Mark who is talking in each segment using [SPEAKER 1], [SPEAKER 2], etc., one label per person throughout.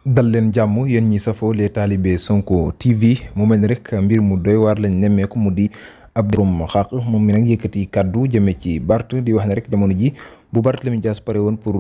[SPEAKER 1] dal leen jàmm yéen ñi safoo les talibé Sonko TV mu mel ni rek mbir mu doy waar lañ nemmeeku mu di ab borom xaq moom mi nag yëkkati kàddu jëme ci Bart di wax ne rek jamono ji bu Barthélémy Dias pare woon pour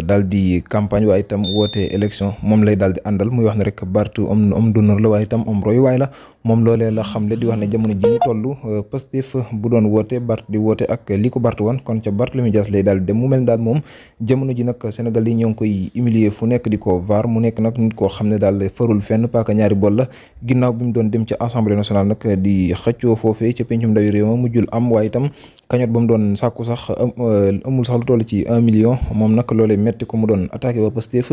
[SPEAKER 1] daal di campagne waaye itam woote élection moom lay daal di àndal muy wax ne rek Bart homme d'honneur la waaye itam homme royuwaay la moom loolee la xamle di wax ne jamono ji ñu toll Pastef bu doon woote Bart di woote ak li ko Bart wan kon ca Barthélémy Dias lay daal di dem mu mel ni daal moom jamono ji nag Sénégal yi ñoo ngi koy humilier fu nekk di ko vaar mu nekk nag nit koo xam ne daal farul fenn paaka ñaari bol la ginnaaw bi mu doon dem ca assemblée nationale nag di xëccoo foofee ca pencum ndawi réew ma mujjul am waaye itam kañot ba mu doon sàkku sax amul sax lu toll ci 1 million moom nag loolee metti ko mu doon attaqué ba Pastef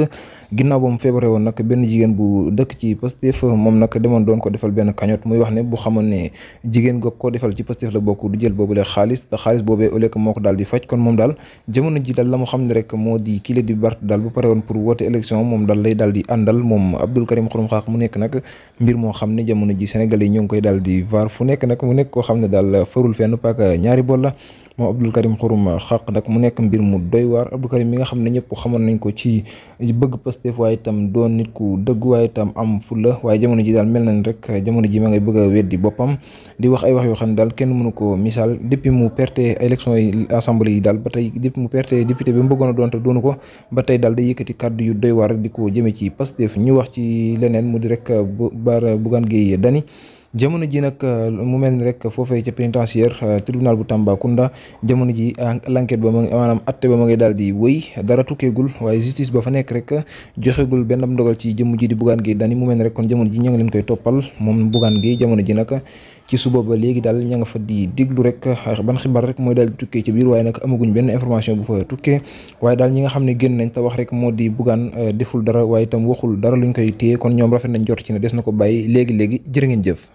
[SPEAKER 1] ginnaaw ba mu feebare woon nag benn jigéen bu dëkk ci Pastef moom nag demoon doon ko defal benn kañot muy wax ne bu xamoon ne jigéen goog ko defal ci Pastef la bokk du jël boobule xaalis te xaalis boobee au lieu que moo ko daal di faj kon moom daal jamono ji daal la mu xam ne rek moo di kile di Bart daal bu pare woon pour woote élection moom daal lay daal di àndal moom Abdou Karim Xurum Xax mu nekk nag mbir moo xam ne jamono ji Sénégalais yi ñoo ngi koy daal di vaar fu nekk nag mu nekk koo xam ne daal farul fenn paaka ñaari bol la moom Abdou Karim Xurum Xax nag mu nekk mbir mu doy waar Abdou Karim mi nga xam ne ñëpp xamoon nañ ko ci bëgg Pastef waaye itam doon nit ku dëgg waaye itam am fulla waaye jamono ji daal mel nañ rek jamono ji ma ngay bëgg a weddi boppam di wax ay wax yoo xam ne daal kenn mënu ko misaal depuis mu perte élection yi assemblée yi daal ba tey depuis mu perte député bi mu bëggoon a doon te doonu ko ba tey daal day yëkkati kàddu yu doy waar rek di ko jëme ci Pastef ñu wax ci leneen mu di rek Bougane Gueye Dany jamono ji nag mu mel ni rek foofee ca pénitentiaire tribunal bu Tambacounda jamono ji l'enquête ba maanaam atte ba ma ngay daal di wëy dara tukkeegul waaye justice ba fa nekk rek joxegul benn ndogal ci jëmm ji di Bougane Gueye Dany mu mel ni rek kon jamono ji ña ngi leen koy toppal moom Bougane Gueye jamono ji nag ci suba ba léegi daal ña nga fa di diglu rek ban xibaar rek mooy daal di tukkee ci biir waaye nag amaguñ benn information bu fa tukkee waaye daal ñi nga xam ne génn nañ te wax rek moo di Bougane deful dara waaye itam waxul dara luñ koy téye kon ñoom rafet nañ jot ci ne des na ko bàyyi léegi-léegi jërë ngeen jëf